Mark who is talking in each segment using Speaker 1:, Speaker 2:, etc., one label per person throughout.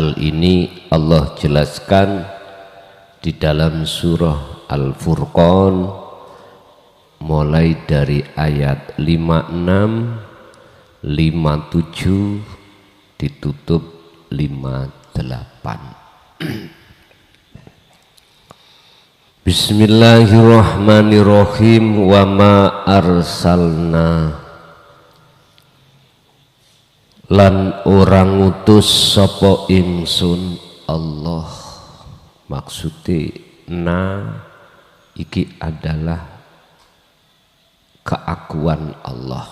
Speaker 1: Hal ini Allah jelaskan di dalam surah Al-Furqan mulai dari ayat 56, 57 ditutup 58. Bismillahirrahmanirrahim. Wa ma arsalna, lan orang utus sapa ingsun Allah. Maksudnya iki adalah keakuan Allah,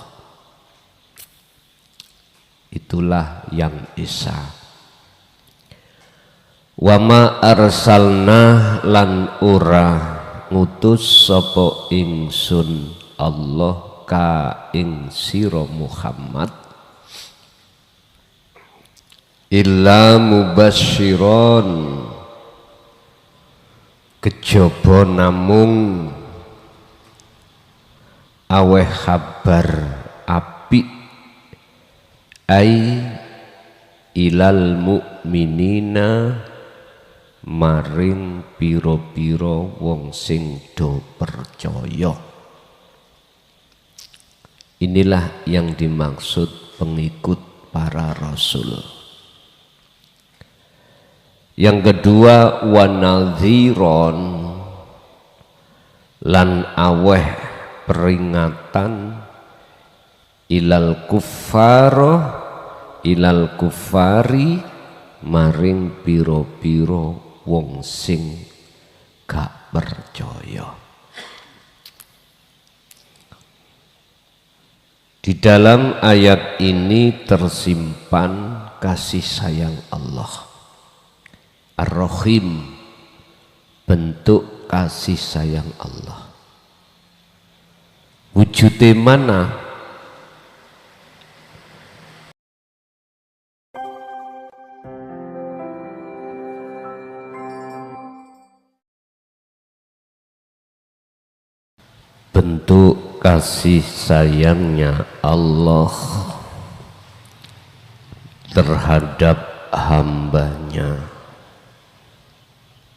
Speaker 1: itulah yang esa. Wa ma arsalna, lan ora ngutus sapa ingsun Allah ka ing sira Muhammad illa mubasyiron, kejaba namung aweh kabar apik, ai ilal mu'minina, maring piro-piro wong sing do percaya. Inilah yang dimaksud pengikut para rasul. Yang kedua, wanadhiron, lan aweh peringatan ilal kuffari, maring piro-piro wong sing gak percaya. Di dalam ayat ini tersimpan kasih sayang Allah. Ar-Rahim, bentuk kasih sayang Allah. Wujudnya mana? Bentuk kasih sayangnya Allah terhadap hambanya,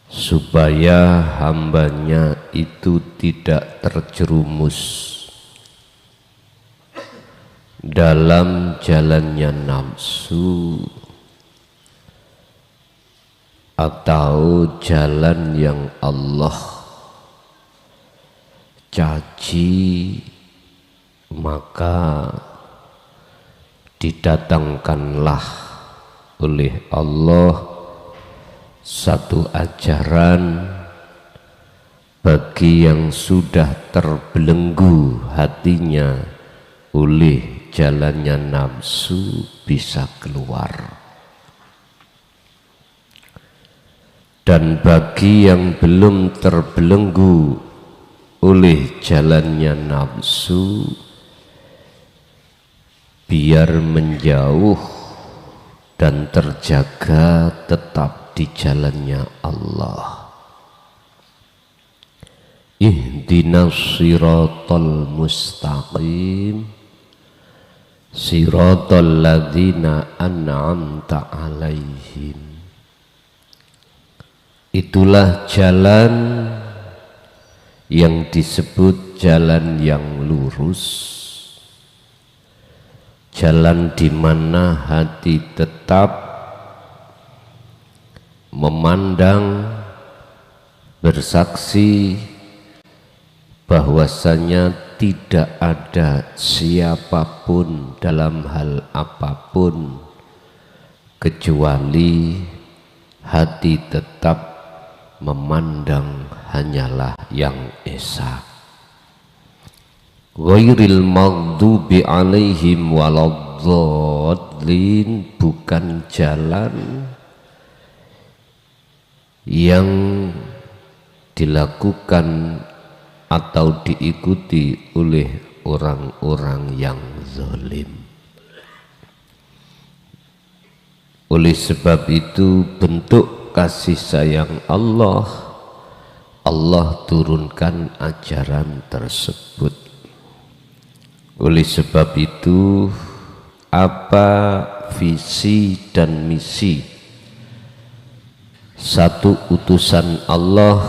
Speaker 1: supaya hambanya itu tidak terjerumus dalam jalannya nafsu atau jalan yang Allah caci, maka didatangkanlah oleh Allah satu ajaran bagi yang sudah terbelenggu hatinya oleh jalannya nafsu bisa keluar, dan bagi yang belum terbelenggu oleh jalannya nafsu biar menjauh dan terjaga tetap di jalannya Allah. Ihdinas siratal mustaqim, siratal ladzina an'amta alaihim. Itulah jalan yang disebut jalan yang lurus, jalan di mana hati tetap memandang, bersaksi bahwasanya tidak ada siapapun dalam hal apapun kecuali hati tetap memandang hanyalah yang esa. Ghairil maghdubi alaihim waladhdallin, bukan jalan yang dilakukan atau diikuti oleh orang-orang yang zalim. Oleh sebab itu, bentuk kasih sayang Allah, Allah turunkan ajaran tersebut. Oleh sebab itu, apa visi dan misi satu utusan Allah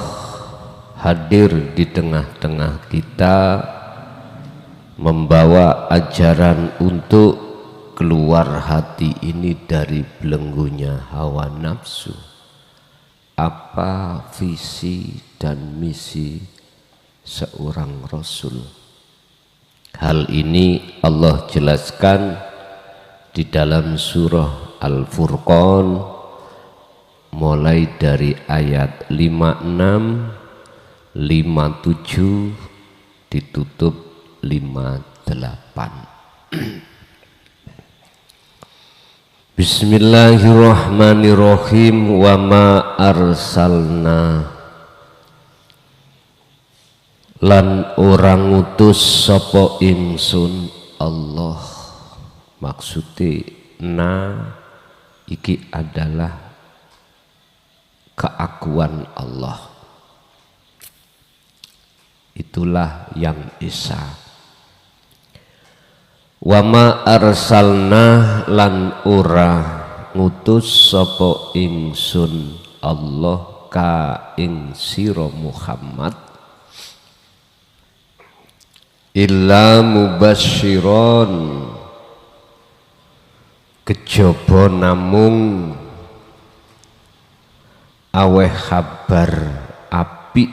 Speaker 1: hadir di tengah-tengah kita, membawa ajaran untuk keluar hati ini dari belenggunya hawa nafsu. Apa visi dan misi seorang Rasul? Hal ini Allah jelaskan di dalam surah Al-Furqan mulai dari ayat 56, 57 ditutup 58. Bismillahirrahmanirrahim. Wa ma arsalna, lan orang utus sapa ingsun Allah. Maksudnya na iki adalah keakuan Allah, itulah yang esa. Wa ma arsalna, lan ora ngutus sapa ingsun Allah ka ing sira Muhammad illa mubasyiron, kejaba namung aweh kabar apik,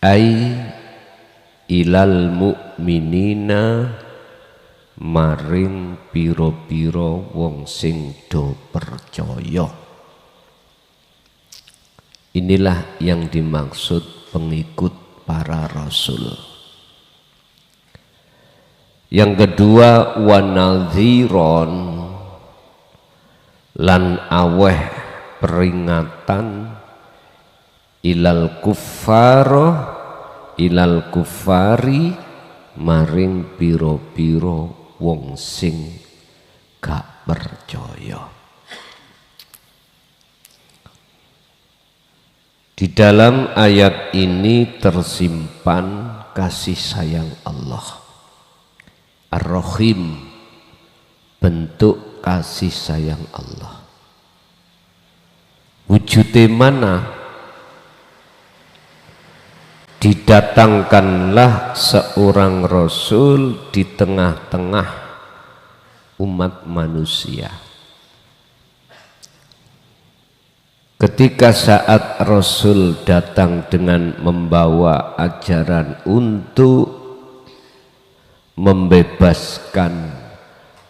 Speaker 1: ai ilal mu'minina, maring piro-piro wong sing do percaya. Inilah yang dimaksud pengikut para rasul. Yang kedua, wanadhiron, lan aweh peringatan ilal kuffari, maring piro-piro wong sing gak percaya. Di dalam ayat ini tersimpan kasih sayang Allah Ar-Rahim, bentuk kasih sayang Allah. Wujudnya mana? Didatangkanlah seorang Rasul di tengah-tengah umat manusia. Ketika saat Rasul datang dengan membawa ajaran untuk membebaskan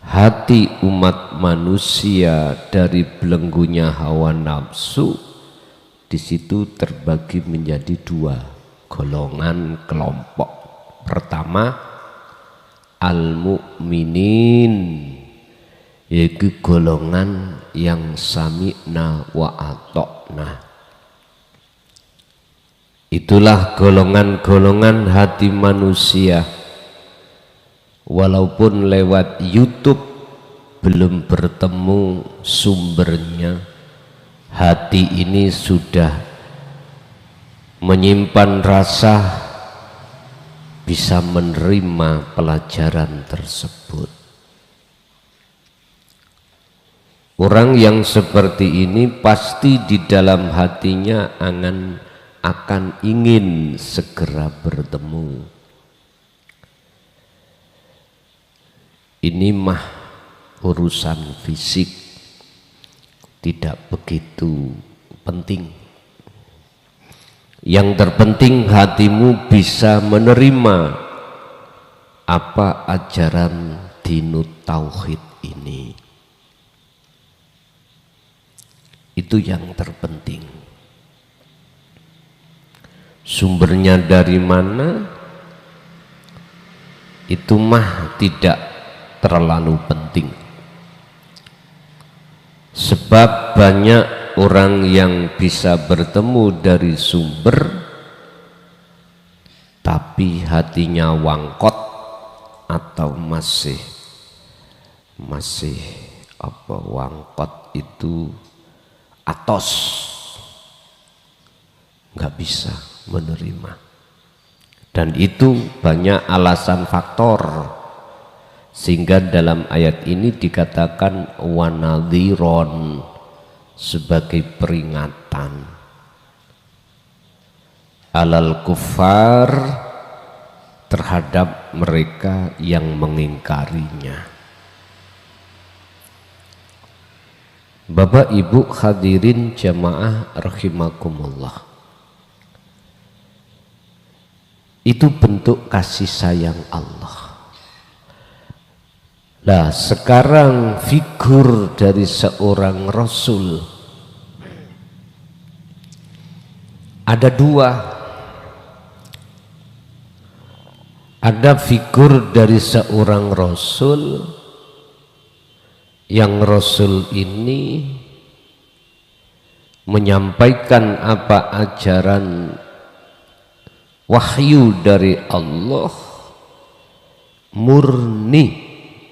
Speaker 1: hati umat manusia dari belenggunya hawa nafsu, di situ terbagi menjadi dua golongan kelompok. Pertama, al-mu'minin, yaitu golongan yang sami'na wa atokna. Itulah golongan-golongan hati manusia. Walaupun lewat YouTube belum bertemu sumbernya, hati ini sudah menyimpan rasa bisa menerima pelajaran tersebut. Orang yang seperti ini pasti di dalam hatinya akan ingin segera bertemu. Ini mah urusan fisik, tidak begitu penting. Yang terpenting hatimu bisa menerima apa ajaran dinut tauhid ini. Itu yang terpenting. Sumbernya dari mana? Itu mah tidak terlalu penting. Sebab banyak orang yang bisa bertemu dari sumber tapi hatinya wangkot atau masih wangkot itu atos, nggak bisa menerima. Dan itu banyak alasan faktor, sehingga dalam ayat ini dikatakan wanadhiron, sebagai peringatan alal kufar terhadap mereka yang mengingkarinya. Bapak Ibu hadirin jamaah rahimakumullah, itu bentuk kasih sayang Allah. Nah, sekarang figur dari seorang Rasul ada dua. Ada figur dari seorang Rasul yang Rasul ini menyampaikan apa ajaran wahyu dari Allah, murni,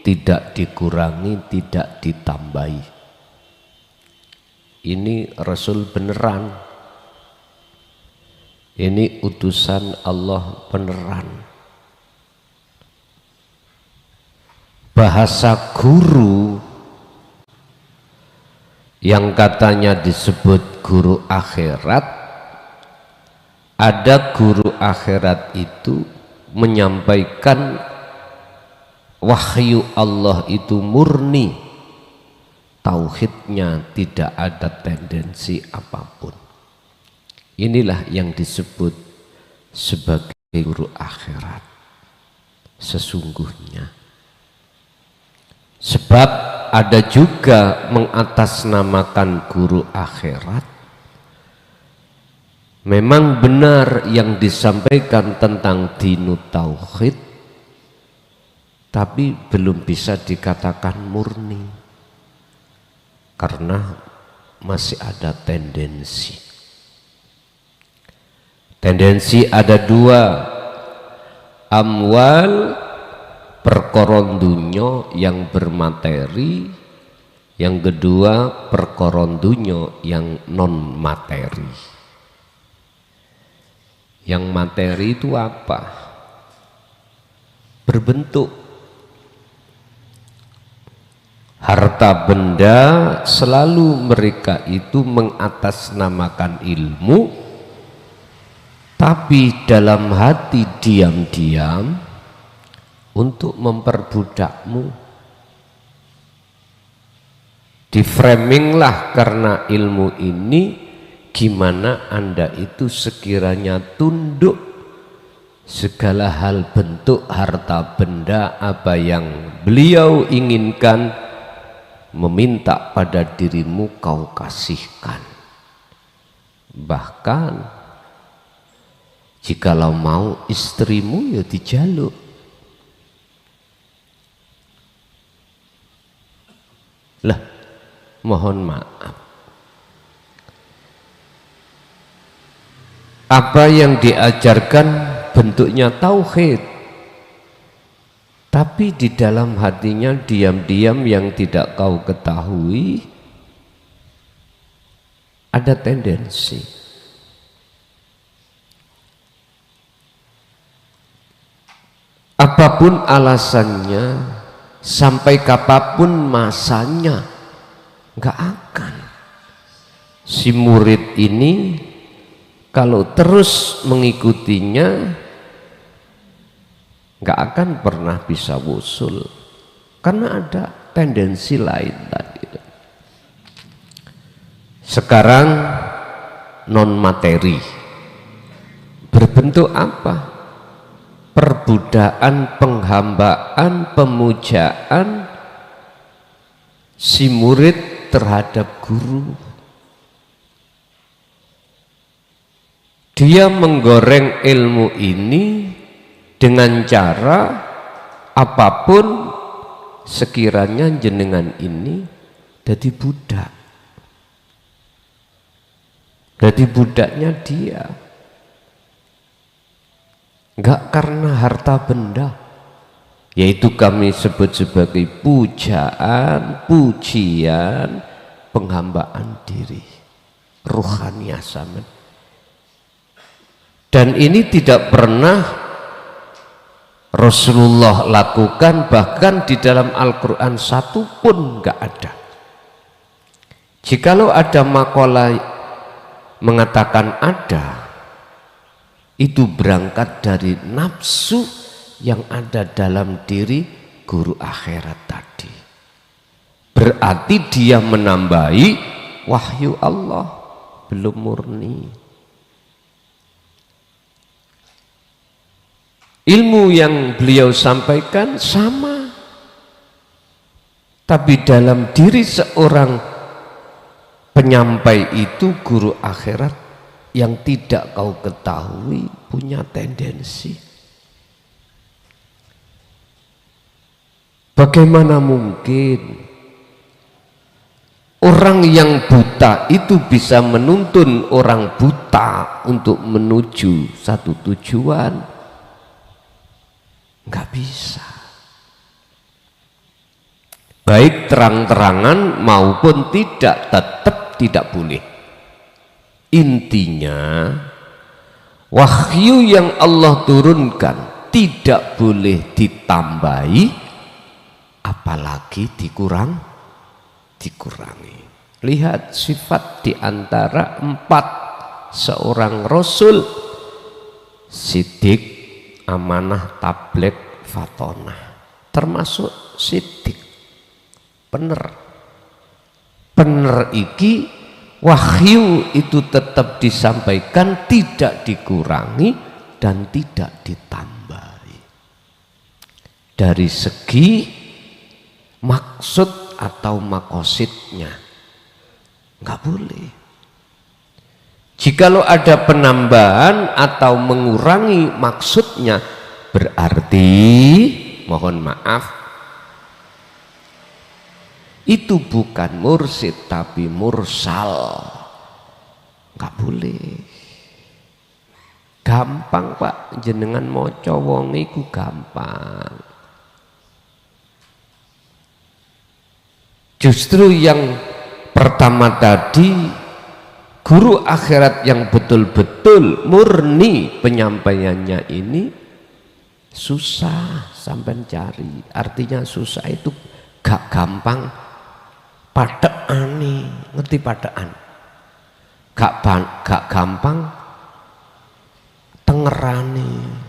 Speaker 1: tidak dikurangi, tidak ditambahi. Ini Rasul beneran, ini utusan Allah beneran. Bahasa guru yang katanya disebut guru akhirat, ada guru akhirat itu menyampaikan wahyu Allah itu murni, tauhidnya tidak ada tendensi apapun. Inilah yang disebut sebagai guru akhirat sesungguhnya. Sebab ada juga mengatasnamakan guru akhirat. Memang benar yang disampaikan tentang dinut tauhid, tapi belum bisa dikatakan murni karena masih ada tendensi. Tendensi ada dua, amwal perkoron dunyo yang bermateri, yang kedua perkoron dunyo yang non materi. Yang materi itu apa? Berbentuk. Harta benda selalu mereka itu mengatasnamakan ilmu, tapi dalam hati diam-diam untuk memperbudakmu. Di framinglah karena ilmu ini, gimana Anda itu sekiranya tunduk segala hal bentuk harta benda apa yang beliau inginkan, meminta pada dirimu kau kasihkan. Bahkan jikalau mau istrimu ya dijaluk. Lah, mohon maaf, apa yang diajarkan bentuknya tauhid, tapi di dalam hatinya diam-diam yang tidak kau ketahui ada tendensi. Apapun alasannya, sampai kapanpun masanya, nggak akan si murid ini kalau terus mengikutinya nggak akan pernah bisa wusul, karena ada tendensi lain tadi. Sekarang non materi berbentuk apa? Perbudakan, penghambaan, pemujaan si murid terhadap guru. Dia menggoreng ilmu ini dengan cara apapun sekiranya jenengan ini jadi budak. Jadi budaknya dia. Enggak karena harta benda, yaitu kami sebut sebagai pujaan, pujian, penghambaan diri, ruhaniah samen. Dan ini tidak pernah Rasulullah lakukan, bahkan di dalam Al-Quran satu pun enggak ada. Jikalau ada makalah mengatakan ada, itu berangkat dari nafsu yang ada dalam diri guru akhirat tadi. Berarti dia menambahi wahyu Allah, belum murni. Ilmu yang beliau sampaikan sama, tapi dalam diri seorang penyampai itu guru akhirat yang tidak kau ketahui punya tendensi. Bagaimana mungkin orang yang buta itu bisa menuntun orang buta untuk menuju satu tujuan? Nggak bisa. Baik terang-terangan maupun tidak, tetap tidak boleh. Intinya wahyu yang Allah turunkan tidak boleh ditambahi, apalagi dikurangi. Lihat sifat di antara 4 seorang Rasul: Siddiq, amanah, tabligh, fatonah. Termasuk Siddiq, bener iki wahyu itu tetap disampaikan, tidak dikurangi dan tidak ditambahi. Dari segi maksud atau makosidnya nggak boleh. Jikalau ada penambahan atau mengurangi maksudnya, berarti mohon maaf, itu bukan mursyid tapi mursal. Nggak boleh. Gampang Pak, jenengan maca wong iku gampang. Justru yang pertama tadi, guru akhirat yang betul-betul murni penyampaiannya ini susah sampai cari. Artinya susah itu gak gampang padean, ngerti padean? Gak gampang tengerane.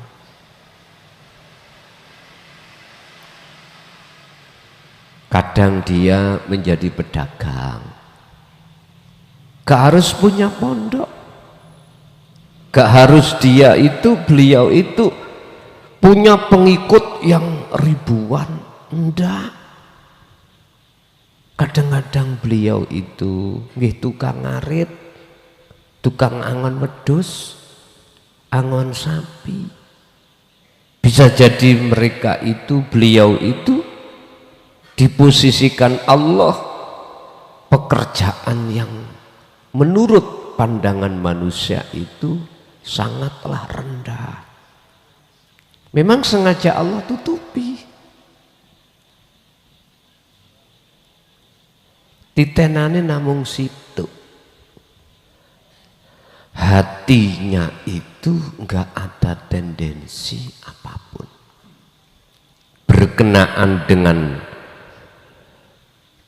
Speaker 1: Kadang dia menjadi pedagang, gak harus punya pondok, gak harus beliau itu punya pengikut yang ribuan, enggak. Kadang-kadang beliau itu nggih tukang ngarit, tukang angon wedhus, angon sapi. Bisa jadi mereka itu, beliau itu diposisikan Allah pekerjaan yang menurut pandangan manusia itu sangatlah rendah. Memang sengaja Allah tutupi. Ditenane namung situ. Hatinya itu enggak ada tendensi apapun berkenaan dengan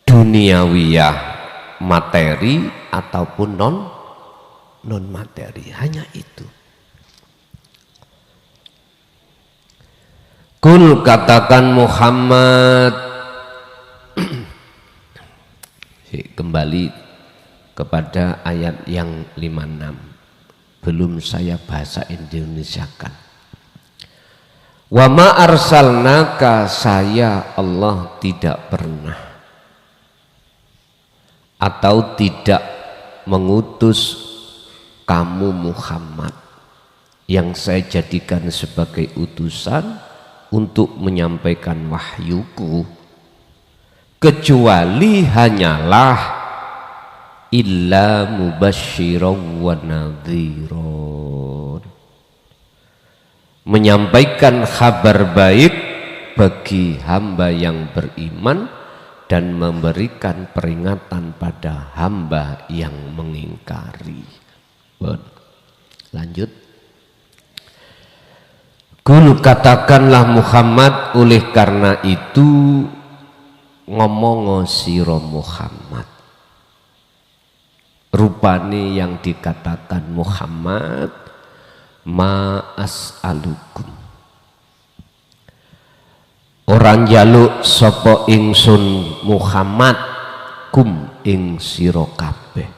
Speaker 1: duniawiyah, materi ataupun non materi, hanya itu. Kul, katakan Muhammad. Kembali kepada ayat yang 56, belum saya bahasa Indonesiakan. Wa ma arsalnaka, saya Allah tidak pernah atau tidak mengutus kamu Muhammad yang saya jadikan sebagai utusan untuk menyampaikan wahyuku, kecuali hanyalah illa mubasysyiran wa nadhiran, menyampaikan kabar baik bagi hamba yang beriman dan memberikan peringatan pada hamba yang mengingkari. Lanjut. Kul, katakanlah Muhammad, oleh karena itu ngomong sira Muhammad, rupane yang dikatakan Muhammad, ma as'alukum, orang jaluk sapa ingsun Muhammad kum ing sira kabeh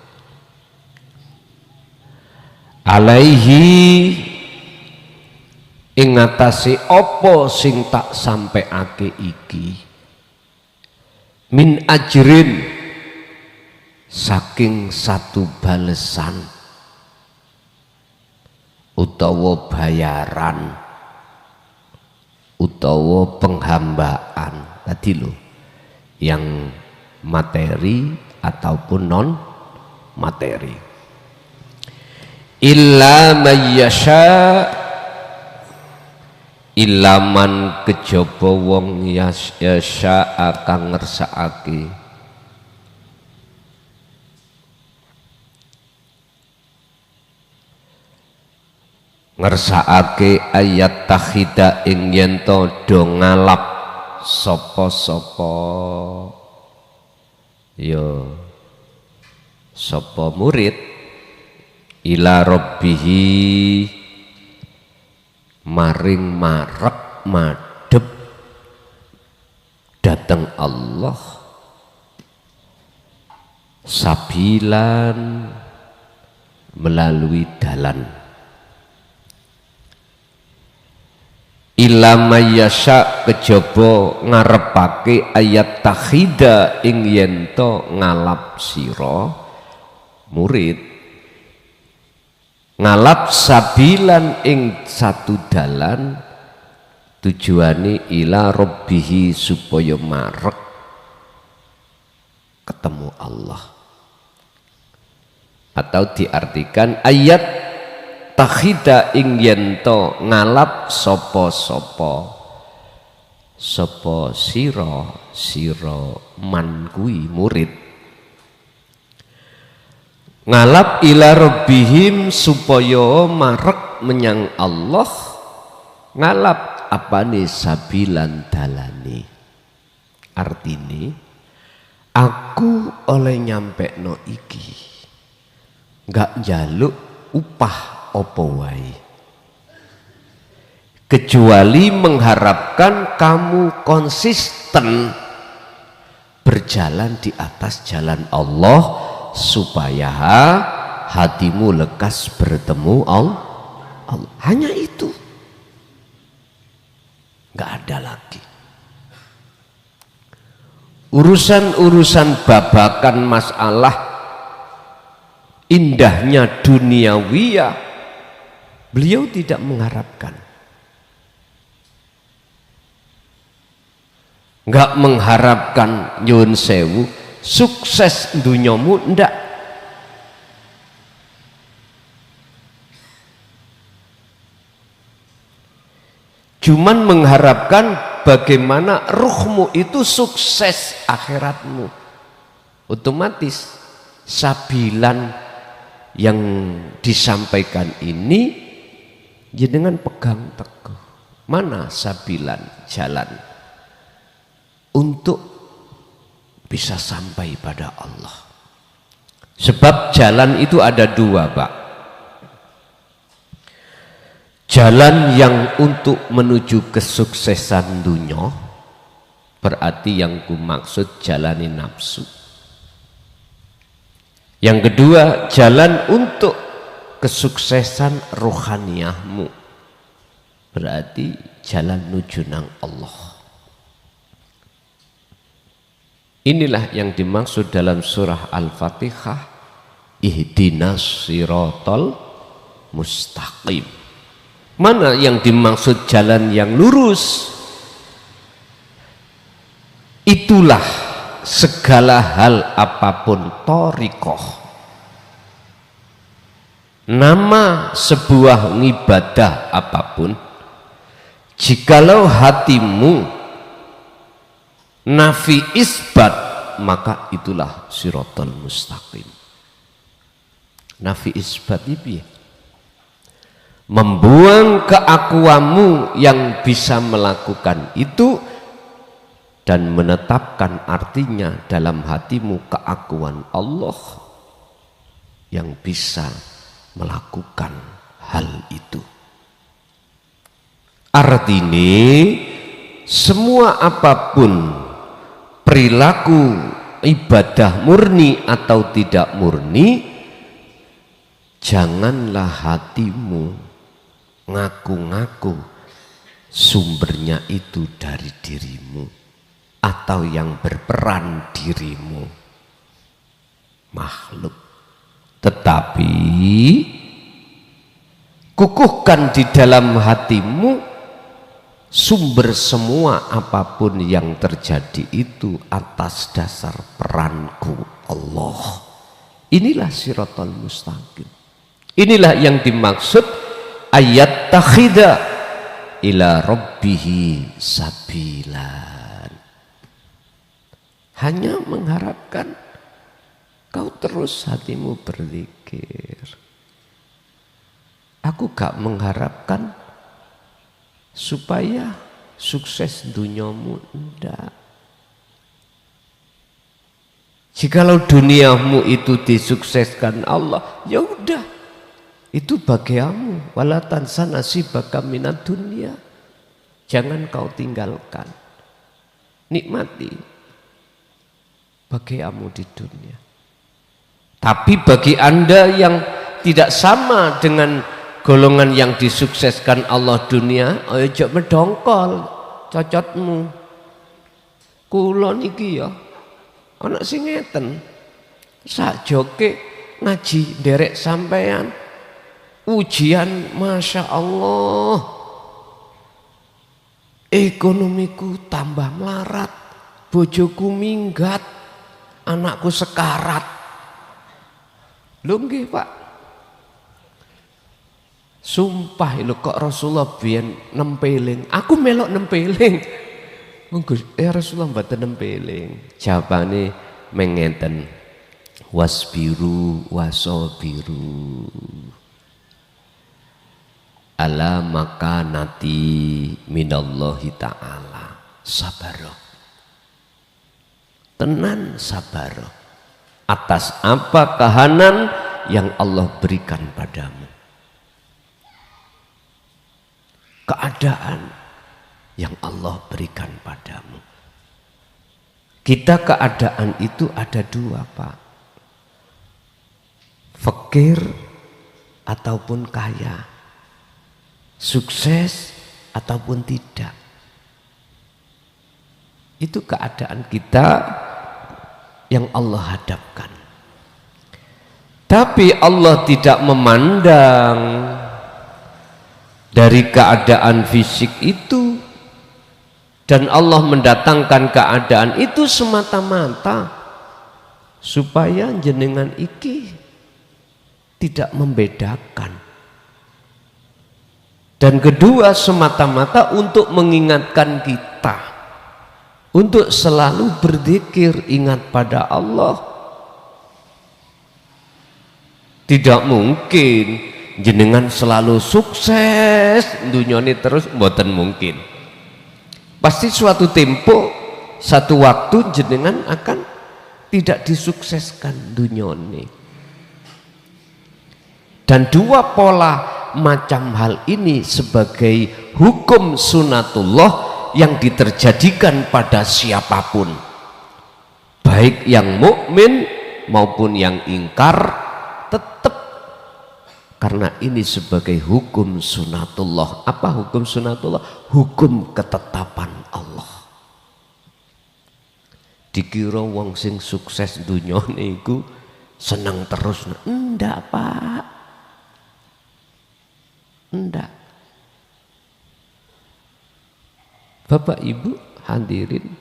Speaker 1: alaihi ing atase apa sing tak sampeake iki min ajrin saking satu balesan utawa bayaran utawa penghambaan tadi loh, yang materi ataupun non materi. Illa mayyasha, illa man kejaba wong yasha kang ngersakake ngersakake ayat takhida ing yen to do ngalap sapa-sapa ya sapa murid ila rabbihi maring marek madhep dateng Allah sabilan melalui dalan illa mayyasha kejaba ngarepake ayat takhida ing yen to ngalap sira murid ngalap sabilan ing satu dalan tujuane ila rabbihi supaya marek ketemu Allah, atau diartikan ayat takhida ing yen to ngalap sapa-sapa sira man kuwi murid ngalap ila rabbihim supaya marek menyang Allah, ngalap apane sabilan dalane, artine aku oleh nyampekno iki gak njaluk upah apa wae kecuali mengharapkan kamu konsisten berjalan di atas jalan Allah supaya hatimu lekas bertemu Allah. Hanya itu, nggak ada lagi urusan-urusan babakan masalah indahnya duniawiyah. Beliau tidak mengharapkan, nggak mengharapkan nyuwun sewu sukses dunyamu, ndak. Cuman mengharapkan bagaimana ruhmu itu sukses akhiratmu. Otomatis sabilan yang disampaikan ini jenengan pegang teguh. Mana sabilan jalan untuk bisa sampai pada Allah. Sebab jalan itu ada dua, Pak. Jalan yang untuk menuju kesuksesan dunia, berarti yang ku maksud jalani nafsu. Yang kedua, jalan untuk kesuksesan rohaniyahmu, berarti jalan nuju nang Allah. Inilah yang dimaksud dalam surah Al-Fatihah, ihdinas siratal mustaqim. Mana yang dimaksud jalan yang lurus? Itulah segala hal apapun thoriqah, nama sebuah ibadah apapun, jikalau hatimu nafi isbat, maka itulah siratal mustaqim. Nafi isbat itu membuang keakuanmu yang bisa melakukan itu dan menetapkan artinya dalam hatimu keakuan Allah. yang bisa melakukan hal itu. Artinya semua apapun perilaku ibadah murni atau tidak murni, janganlah hatimu ngaku-ngaku sumbernya itu dari dirimu atau yang berperan dirimu, makhluk. Tetapi kukuhkan di dalam hatimu sumber semua apapun yang terjadi itu atas dasar peranku Allah. Inilah siratal mustaqim. Inilah yang dimaksud ayat takhida ila rabbihi sabilan. Hanya mengharapkan kau terus hatimu berzikir. Aku gak mengharapkan supaya sukses duniamu, enggak. Jikalau duniamu itu disukseskan Allah, ya udah, itu bagiamu. Wala tansa nasibaka minad dunya. Jangan kau tinggalkan, nikmati bagiamu di dunia. Tapi bagi Anda yang tidak sama dengan golongan yang disukseskan Allah dunia, ayo jok medongkol cocotmu. Kula niki ya ana sing ngeten, sajoke ngaji nderek sampean ujian, masya Allah, ekonomiku tambah melarat, bojoku minggat, anakku sekarat. Lho nggih Pak, sumpah lho kok Rasulullah biyen nempeling, aku melok nempeling. Ya Rasulullah mboten nempeling. Jawabane mengeten, wasbiru wasabiru ala makanati minallahi ta'ala, sabaro, tenan sabaro atas apa kahanan yang Allah berikan padamu, keadaan yang Allah berikan padamu. Kita keadaan itu ada dua Pak, fakir ataupun kaya, sukses ataupun tidak. Itu keadaan kita yang Allah hadapkan. Tapi Allah tidak memandang dari keadaan fisik itu, dan Allah mendatangkan keadaan itu semata-mata supaya jenengan iki tidak membedakan. Dan kedua, semata-mata untuk mengingatkan kita untuk selalu berzikir, ingat pada Allah. Tidak mungkin jenengan selalu sukses dunyane terus, mboten mungkin. Pasti suatu tempo, satu waktu jenengan akan tidak disukseskan dunyane. Dan dua pola macam hal ini sebagai hukum sunatullah yang diterjadikan pada siapapun, baik yang mukmin maupun yang ingkar, tetap karena ini sebagai hukum sunatullah. Apa hukum sunatullah? Hukum ketetapan Allah. Dikira wong sing sukses dunya niku seneng terus, enggak Pak, enggak. Bapak Ibu hadirin,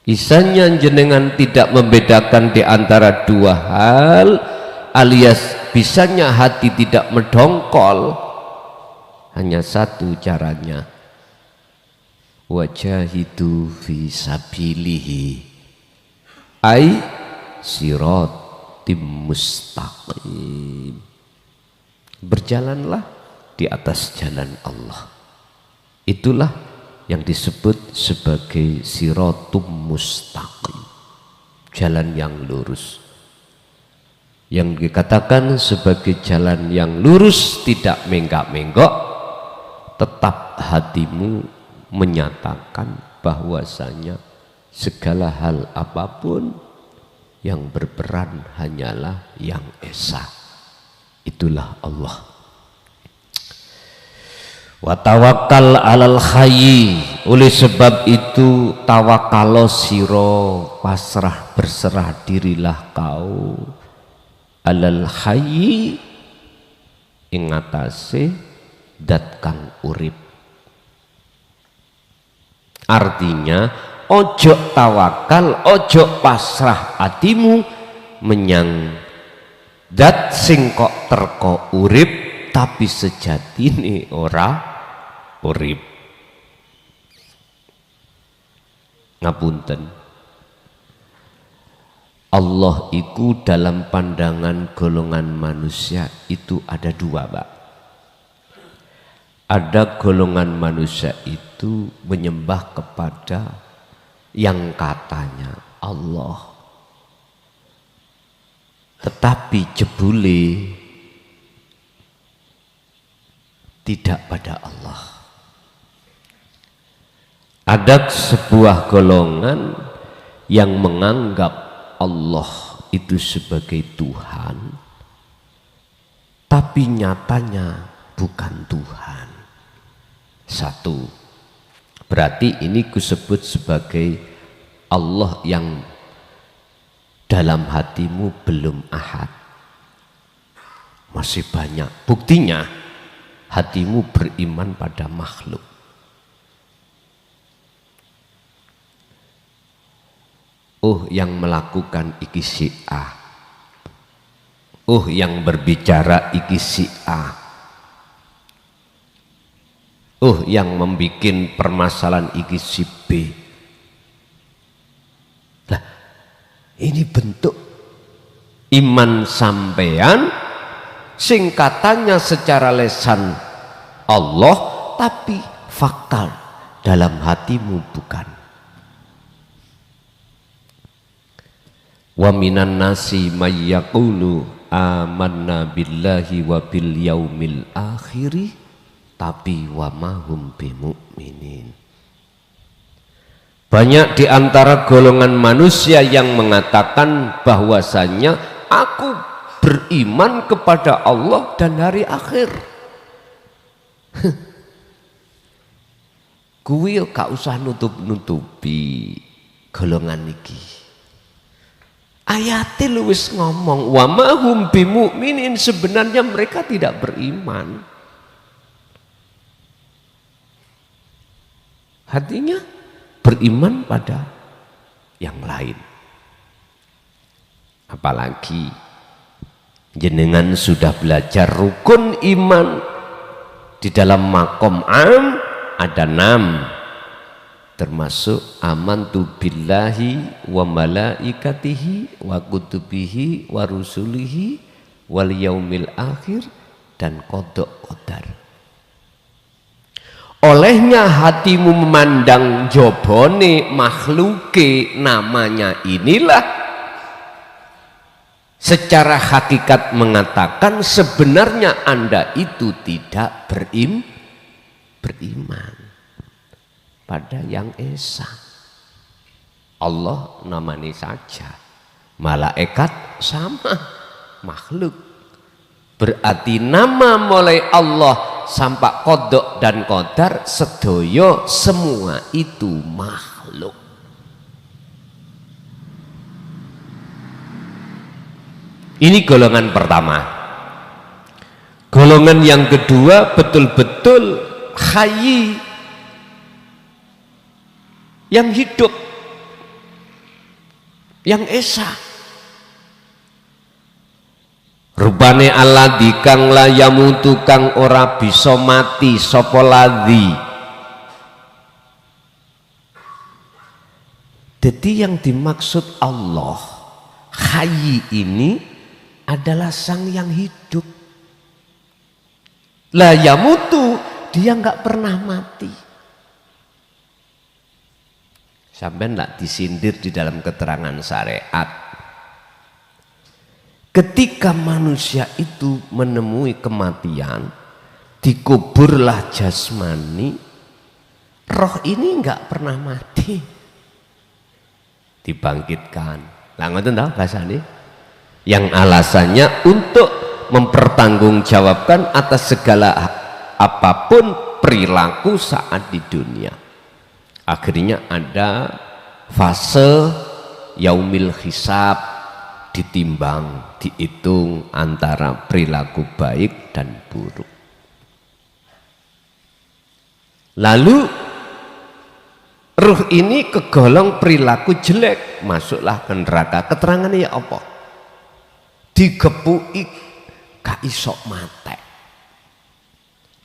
Speaker 1: isanya jenengan tidak membedakan di antara dua hal, alias bisanya hati tidak mendongkol, hanya satu caranya, wajahidu fi sabilihi ay siratim mustaqim, berjalanlah di atas jalan Allah. Itulah yang disebut sebagai siratum mustaqim, jalan yang lurus, yang dikatakan sebagai jalan yang lurus, tidak menggak-menggok, tetap hatimu menyatakan bahwasanya segala hal apapun yang berperan hanyalah yang esa, itulah Allah. Wa tawakkal alal hayyi, oleh sebab itu tawakalo siro, pasrah berserah dirilah kau, alal hayyi ing atase dat kang urip. Artinya ojo tawakal, ojo pasrah atimu menyang dat sing kok terko urip tapi sejatine ora urip. Ngapunten, Allah itu dalam pandangan golongan manusia itu ada dua, Pak. Ada golongan manusia itu menyembah kepada yang katanya Allah, tetapi jebule tidak pada Allah. Ada sebuah golongan yang menganggap Allah itu sebagai Tuhan, tapi nyatanya bukan Tuhan. Satu, berarti ini kusebut sebagai Allah yang dalam hatimu belum ahad, masih banyak. Buktinya hatimu beriman pada makhluk. Oh, yang melakukan iki si A. Oh, yang berbicara iki si A. Oh, yang membuat permasalahan iki si B. Nah, ini bentuk iman sampean sing katanya secara lesan Allah, tapi fakta dalam hatimu bukan. Wa minan nasi may yaqulu amanna billahi wa bil yaumil akhiri tapi wa ma hum bimu'minin. Banyak di antara golongan manusia yang mengatakan bahwasanya aku beriman kepada Allah dan hari akhir. Kuwi gak usah nutup-nutupi golongan iki. Ayatil lu wis ngomong wa ma hum bimu'minin, sebenarnya mereka tidak beriman. Artinya beriman pada yang lain. Apalagi jenengan sudah belajar rukun iman, di dalam makom am ada 6, termasuk amantu billahi wa malaikatihi wa kutubihi wa rusulihi wal yaumil akhir dan qada qadar. Olehnya hatimu memandang jobone makhluke namanya inilah secara hakikat mengatakan sebenarnya Anda itu tidak beriman pada yang esa. Allah namanya saja, malaikat sama, makhluk. Berarti nama mulai Allah sampai kodok dan kodar sedoyo semua itu makhluk. Ini golongan pertama. Golongan yang kedua betul-betul hayyi, yang hidup, yang esa. Rupane alladzi kang la yamutu, kang ora bisa mati sapa ladzi. Jadi yang dimaksud Allah hayyi ini adalah sang yang hidup. La yamutu, dia nggak pernah mati. Sampai tidak disindir di dalam keterangan syariat. Ketika manusia itu menemui kematian, dikuburlah jasmani, roh ini enggak pernah mati, dibangkitkan. Lah ngoten ta bahasane? Yang alasannya untuk mempertanggungjawabkan atas segala apapun perilaku saat di dunia. Akhirnya ada fase yaumil hisab, ditimbang, dihitung antara perilaku baik dan buruk. Lalu ruh ini kegolong perilaku jelek, masuklah ke neraka. Keterangannya ya apa? Digepuki gak iso mate,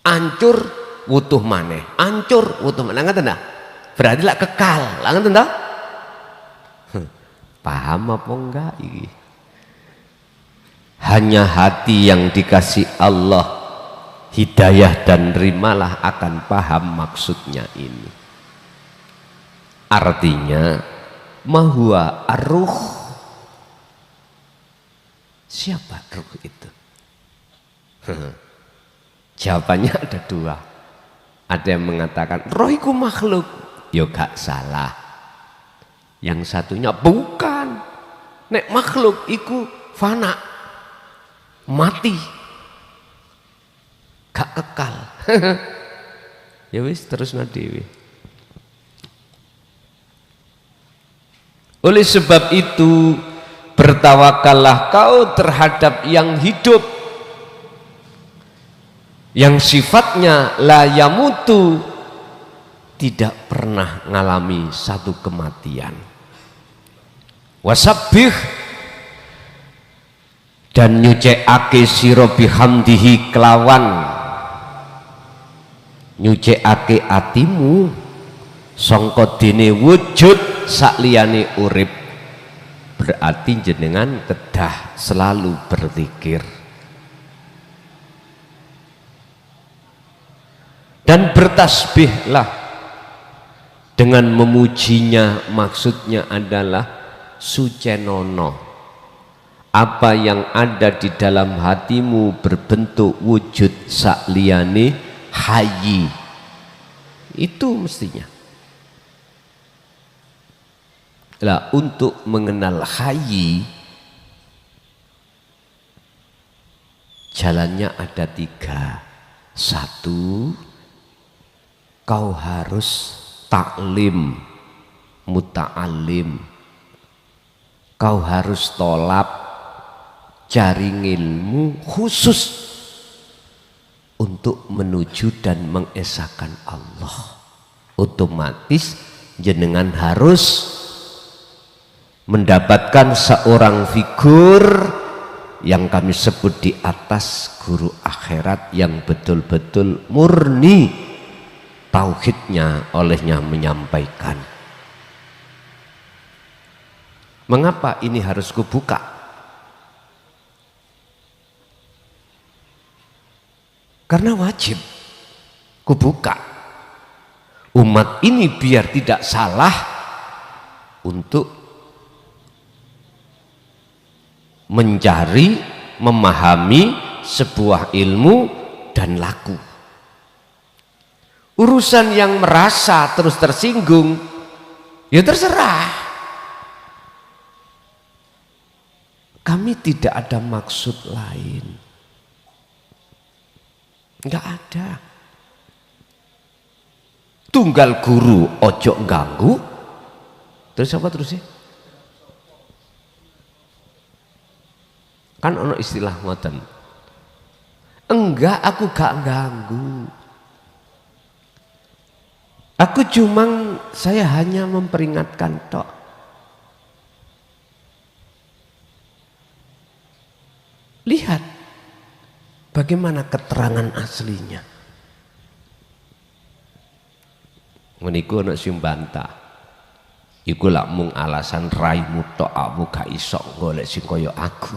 Speaker 1: ancur wutuh maneh, ancur wutuh maneh. Ngoten ta? Berarti lah kekal. Lah ngoten ta? Paham apa enggak ini? Hanya hati yang dikasih Allah hidayah dan terimalah akan paham maksudnya ini. Artinya mahwa ar-ruh. Siapa ruh itu? Jawabannya ada dua. Ada yang mengatakan roh itu makhluk. Ya gak salah. Yang satunya bukan. Nek makhluk itu fana, mati, gak kekal. Ya wis terus nadewi. Oleh sebab itu bertawakallah kau terhadap yang hidup, yang sifatnya la yamutu, tidak pernah ngalami satu kematian. Wasabbih, dan nyucekake sira bihamdihi kelawan nyucekake atimu sangka dene wujud sakliyane urip. Berarti jenengan kedah selalu berzikir dan bertasbihlah dengan memujinya. Maksudnya adalah sucenono, apa yang ada di dalam hatimu berbentuk wujud sakliyane hayi, itu mestinya. Lah untuk mengenal hayi jalannya ada tiga. Satu, kau harus taklim muta'alim, kau harus tolab cari ilmu khusus untuk menuju dan mengesahkan Allah. Otomatis jenengan harus mendapatkan seorang figur yang kami sebut di atas guru akhirat yang betul-betul murni tauhidnya, olehnya menyampaikan. Mengapa ini harus kubuka? Karena wajib kubuka umat ini biar tidak salah untuk mencari, memahami sebuah ilmu dan laku. Urusan yang merasa terus tersinggung, ya terserah. Kami tidak ada maksud lain, enggak ada. Tunggal guru ojo ganggu. Terus apa terusnya? Kan ono istilah ngoten. Enggak, aku gak ganggu. Aku saya hanya memperingatkan tok. Lihat bagaimana keterangan aslinya. Meniku ana sing bantah. Iku lak mung alasan raimu tok, aku gak iso golek sing kaya aku.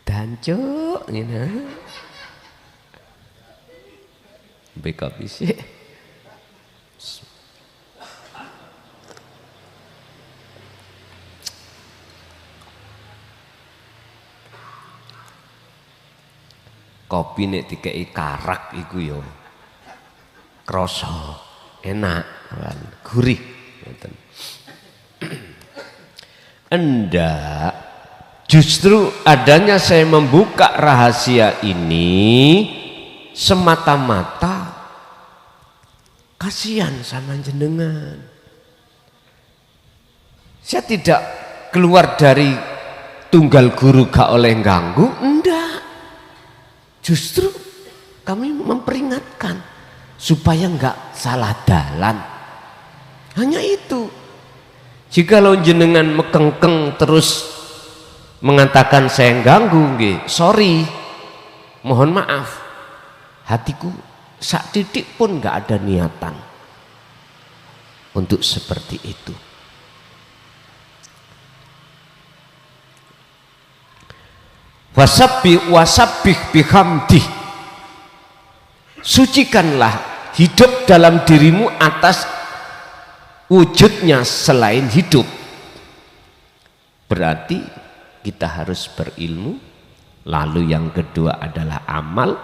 Speaker 1: Dancuk ngene. Beka bisik. Kopi nek dikei karak iku yo krasa, enak, gurih. Enggak, justru adanya saya membuka rahasia ini semata-mata kasihan sama jenengan. Saya tidak keluar dari tunggal guru gak oleh ganggu, enggak. Justru kami memperingatkan supaya enggak salah dalan. Hanya itu. Jikalau jenengan mekengkeng terus mengatakan saya ganggu, sorry, mohon maaf, hatiku sak titik pun enggak ada niatan untuk seperti itu. Wasabbih bihamdih, sucikanlah hidup dalam dirimu atas wujudnya selain hidup. Berarti kita harus berilmu. Lalu yang kedua adalah amal.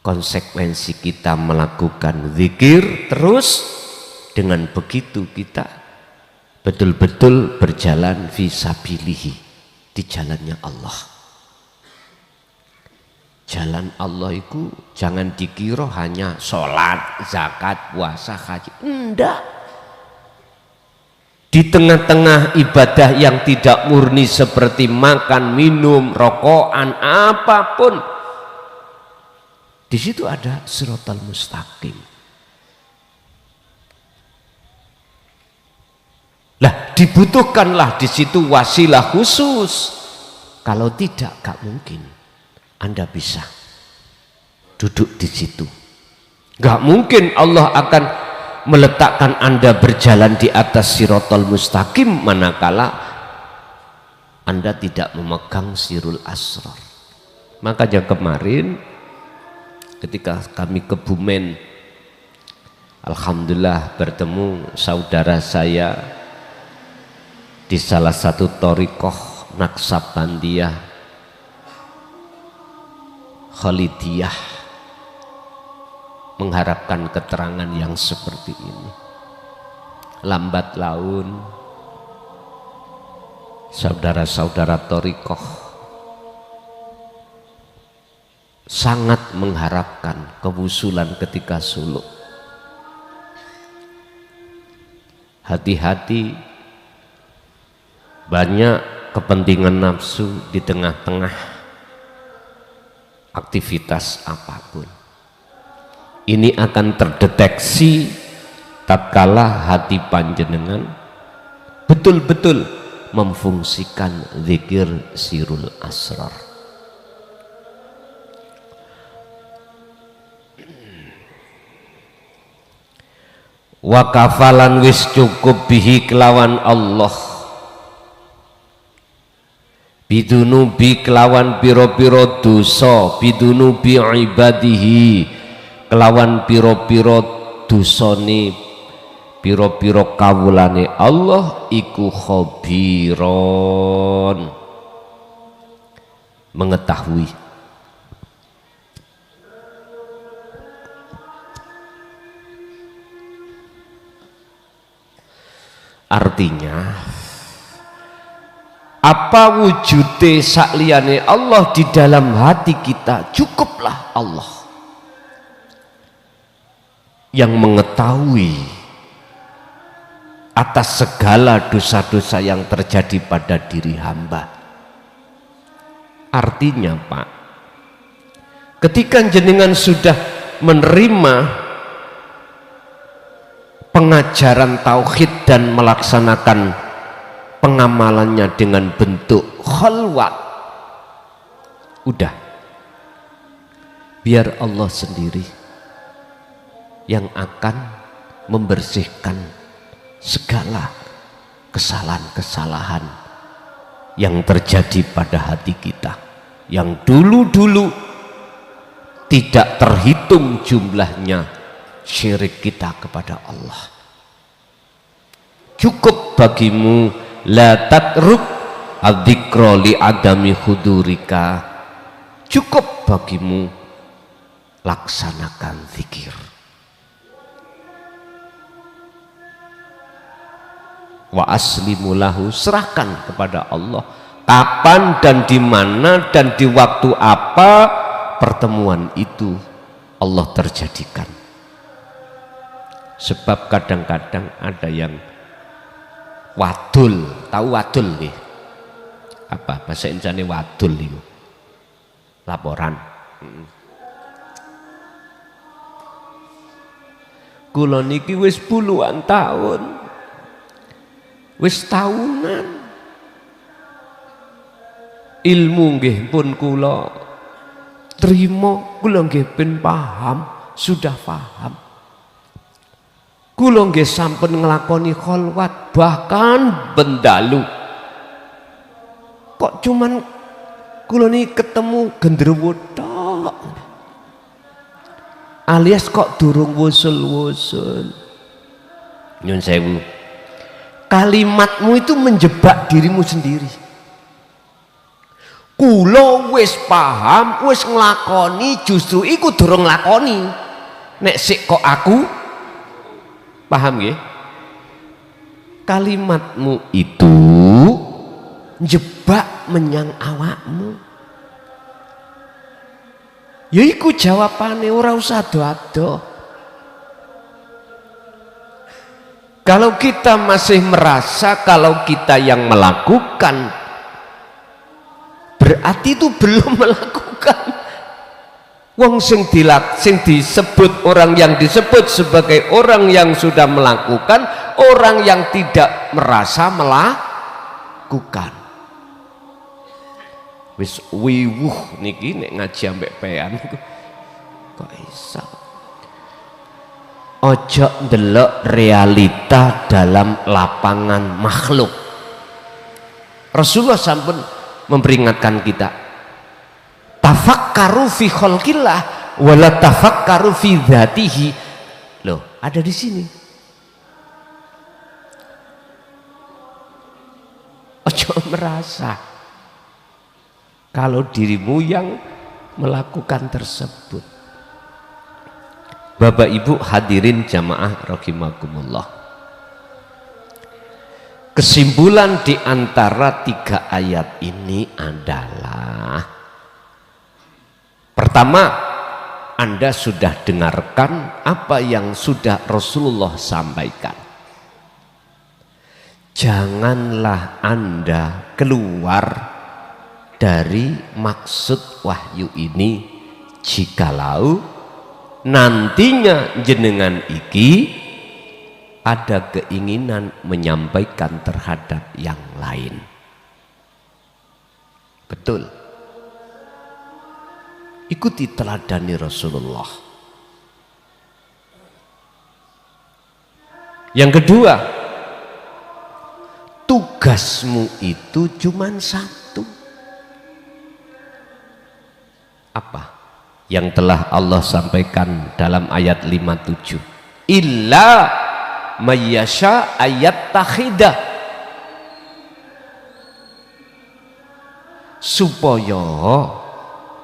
Speaker 1: Konsekuensi kita melakukan zikir terus. Dengan begitu kita betul-betul berjalan fisabilihi, di jalannya Allah. Jalan Allah itu jangan dikira hanya sholat, zakat, puasa, haji. Enggak. Di tengah-tengah ibadah yang tidak murni seperti makan, minum, rokokan, apapun, di situ ada siratal mustaqim. Lah dibutuhkanlah di situ wasilah khusus. Kalau tidak, gak mungkin Anda bisa duduk di situ. Gak mungkin Allah akan meletakkan Anda berjalan di atas siratal mustaqim manakala Anda tidak memegang sirul asrar. Makanya kemarin ketika kami ke Bumen, alhamdulillah bertemu saudara saya di salah satu thariqah Naksabandiyah Khalidiyah, mengharapkan keterangan yang seperti ini. Lambat laun saudara-saudara thariqah sangat mengharapkan kewusulan ketika suluk. Hati-hati, banyak kepentingan nafsu di tengah-tengah aktivitas apapun. Ini akan terdeteksi tatkala hati panjenengan betul-betul memfungsikan zikir sirul asrar. Wa kafalan wis cukup bihi kelawan Allah, bidunubi kelawan piro-piro dosa, bidunubi ibadihi kelawan piro-piro dosane piro-piro kawulane Allah iku khabiron, mengetahui. Artinya apa wujude sakliyane Allah di dalam hati kita, cukuplah Allah yang mengetahui atas segala dosa-dosa yang terjadi pada diri hamba. Artinya Pak, ketika jenengan sudah menerima pengajaran tauhid dan melaksanakan pengamalannya dengan bentuk khalwat, udah biar Allah sendiri yang akan membersihkan segala kesalahan-kesalahan yang terjadi pada hati kita, yang dulu-dulu tidak terhitung jumlahnya syirik kita kepada Allah. Cukup bagimu la tatruk adzikra li adami hudurika, cukup bagimu laksanakan zikir. Wa aslimu lahu, serahkan kepada Allah kapan dan di mana dan di waktu apa pertemuan itu Allah terjadikan. Sebab kadang-kadang ada yang wadul, tahu wadul nih? Apa bahasa Indonesia wadul itu? Laporan. Kula niki wis puluhan tahun, wis tahunan, ilmu nggih pun kula trima, kula nggih ben paham, sudah paham. Kula nggih sampun nglakoni kholwat, bahkan bendalu. Kok cuman kula niki ketemu genderuwo tok. Alias kok durung wusul-wusul. Nyun sewu. Kalimatmu itu menjebak dirimu sendiri. Kula wis paham, wis nglakoni, justru iku durung nglakoni. Nek sik kok aku paham nggih? Kalimatmu itu njebak menyang awakmu. Ya iku jawabane, ora usah ado-ado. Kalau kita masih merasa kalau kita yang melakukan, berarti itu belum melakukan. Wong sing disebut, orang yang disebut sebagai orang yang sudah melakukan, orang yang tidak merasa melakukan. Wis wiwuh niki nek ngaji ambek pean kok iso. Ojo ndelok realita dalam lapangan makhluk. Rasulullah sampun memperingatkan kita, tafakkaru fi khalqillah wala tafakkaru fi dzatihi. Loh, ada di sini. Ojo merasa kalau dirimu yang melakukan tersebut. Bapak Ibu hadirin jamaah rahimakumullah. Kesimpulan di antara 3 ayat ini adalah, pertama, Anda sudah dengarkan apa yang sudah Rasulullah sampaikan. Janganlah Anda keluar dari maksud wahyu ini jikalau nantinya jenengan iki ada keinginan menyampaikan terhadap yang lain. Betul. Ikuti teladani Rasulullah. Yang kedua, tugasmu itu cuma satu. Apa yang telah Allah sampaikan dalam ayat 57? Illa mayyasha ayat takhidah, supaya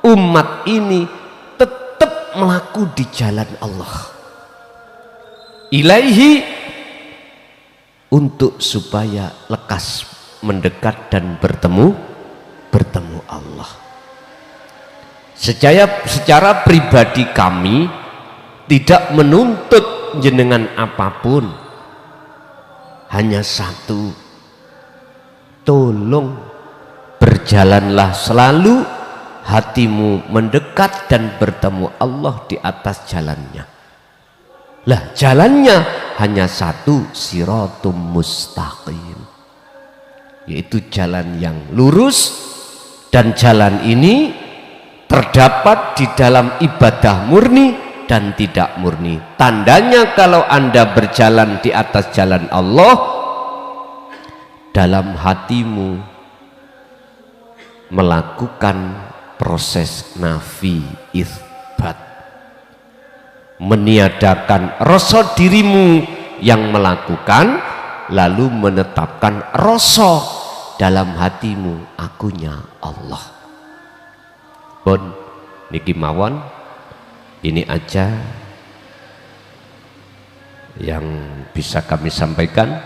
Speaker 1: umat ini tetap melaku di jalan Allah, ilaihi, untuk supaya lekas mendekat dan bertemu Allah. Secara pribadi kami tidak menuntut jenengan apapun, hanya satu, tolong berjalanlah selalu hatimu mendekat dan bertemu Allah di atas jalannya. Lah, jalannya hanya satu, siratum mustaqim, yaitu jalan yang lurus, dan jalan ini terdapat di dalam ibadah murni dan tidak murni. Tandanya kalau Anda berjalan di atas jalan Allah, dalam hatimu melakukan proses nafi itsbat, meniadakan rasa dirimu yang melakukan, lalu menetapkan rasa dalam hatimu, akunya Allah. pun niki mawon, ini aja yang bisa kami sampaikan.